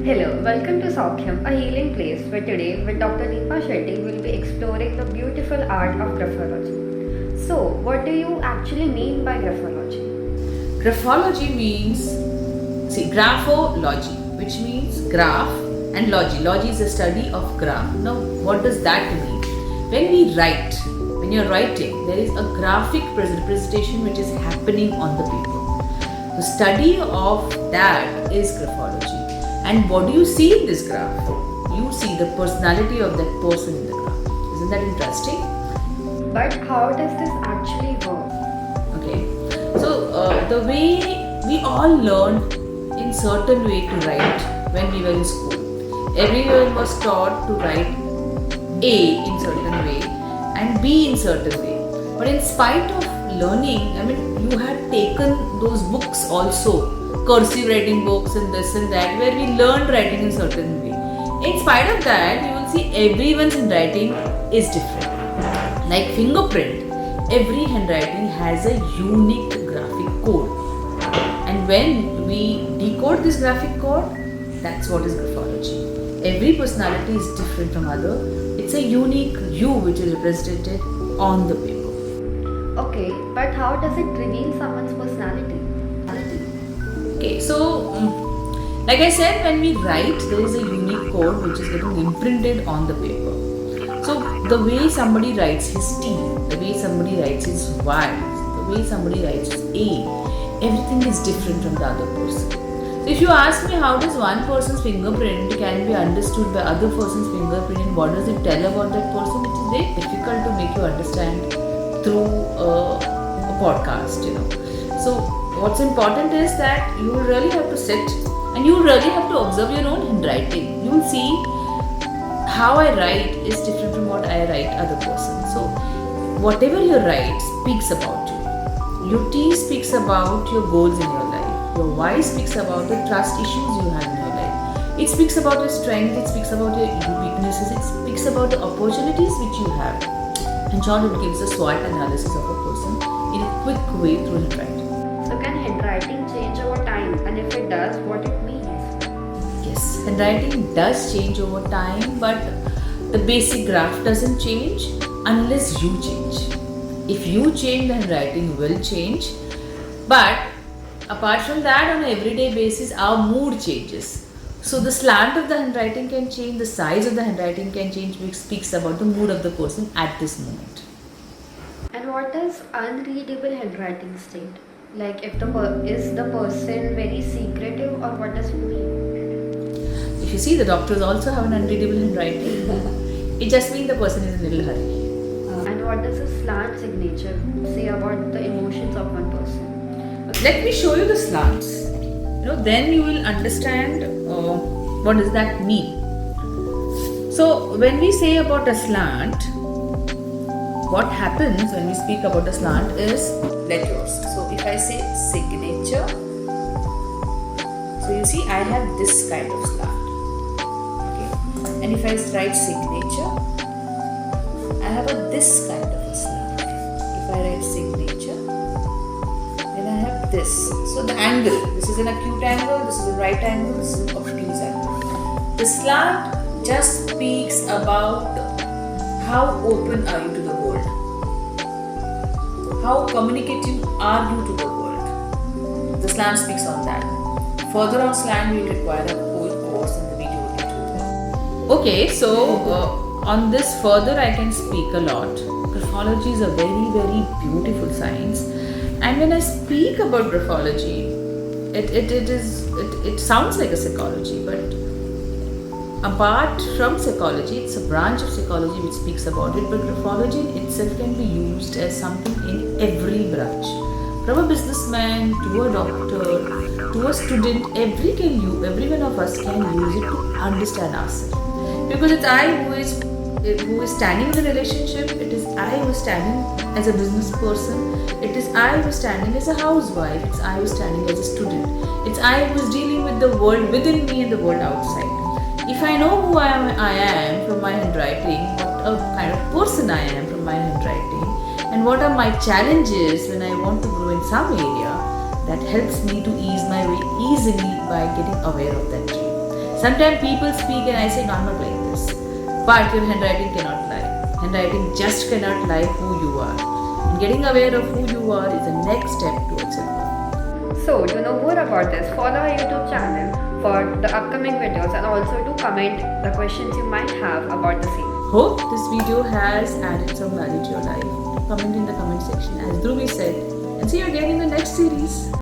Hello, welcome to Saukhyam, a healing place where today with Dr. Deepa Shetty we'll be exploring the beautiful art of graphology. So, what do you actually mean by graphology? Graphology means, graphology, which means graph, and logy. Logy is the study of graph. Now, what does that mean? When we write, when you're writing, there is a graphic representation which is happening on the paper. The study of that is graphology. And what do you see in this graph? You see the personality of that person in the graph. Isn't that interesting? But how does this actually work? Okay. So the way we all learned in certain way to write when we were in school. Everyone was taught to write A in certain way and B in certain way. But in spite of learning, you had taken those books also, cursive writing books and this and that, where we learned writing in certain way. In spite of that, you will see everyone's handwriting is different. Like fingerprint, every handwriting has a unique graphic code. And when we decode this graphic code, that's what is graphology. Every personality is different from other. It's a unique you which is represented on the paper. Okay, but how does it reveal someone's personality? Okay, so like I said, when we write, there is a unique code which is getting imprinted on the paper. So the way somebody writes his T, the way somebody writes his Y, the way somebody writes his A, everything is different from the other person. So if you ask me how does one person's fingerprint can be understood by other person's fingerprint and what does it tell about that person, it is very difficult to make you understand through a podcast, So what's important is that you will really have to sit and you will really have to observe your own handwriting. You will see how I write is different from what I write other person. So whatever you write speaks about you. Your T speaks about your goals in your life. Your Y speaks about the trust issues you have in your life. It speaks about your strength, it speaks about your weaknesses, it speaks about the opportunities which you have. In short, it gives a SWOT analysis of a person in a quick way through handwriting. So, can handwriting change over time? And if it does, what it means? Yes, handwriting does change over time, but the basic graph doesn't change unless you change. If you change, the handwriting will change. But apart from that, on an everyday basis, our mood changes. So the slant of the handwriting can change, the size of the handwriting can change, which speaks about the mood of the person at this moment. And what does unreadable handwriting state? Like if is the person very secretive or what does it mean? If you see, the doctors also have an unreadable handwriting. It just means the person is in a little hurry. And what does a slant signature say about the emotions of one person? Let me show you the slants. Then you will understand what does that mean. So when we say about a slant, what happens when we speak about a slant is letters. So if I say signature, so you see I have this kind of slant. Okay. And if I write signature, I have this kind of a slant. If I write signature, then I have this. So the angle, this is an acute angle, this is a right angle, this is an obtuse angle. The slant just speaks about how open are you to the world. How communicative are you to the world. The slant speaks on that. Further on slant, we require a whole course in the video will get to that. Okay, so on this further I can speak a lot. Graphology is a very, very beautiful science. And when I speak about graphology, it sounds like a psychology, but apart from psychology, it's a branch of psychology which speaks about it. But graphology in itself can be used as something in every branch, from a businessman to a doctor to a student. Every one of us can use it to understand ourselves, because it's I who is standing in the relationship, it is I who is standing as a business person, it is I who is standing as a housewife, it's I who is standing as a student, it's I who is dealing with the world within me and the world outside. If I know who I am from my handwriting, what kind of person I am from my handwriting, and what are my challenges when I want to grow in some area, that helps me to ease my way easily by getting aware of that dream. Sometimes people speak and I say, no, I'm not like this. But your handwriting cannot lie. Handwriting just cannot lie who you are. And getting aware of who you are is the next step towards it. So, to know more about this, follow our YouTube channel for the upcoming videos and also to comment the questions you might have about the same. Hope this video has added some value to your life. Comment in the comment section as Dhruvi said, and see you again in the next series.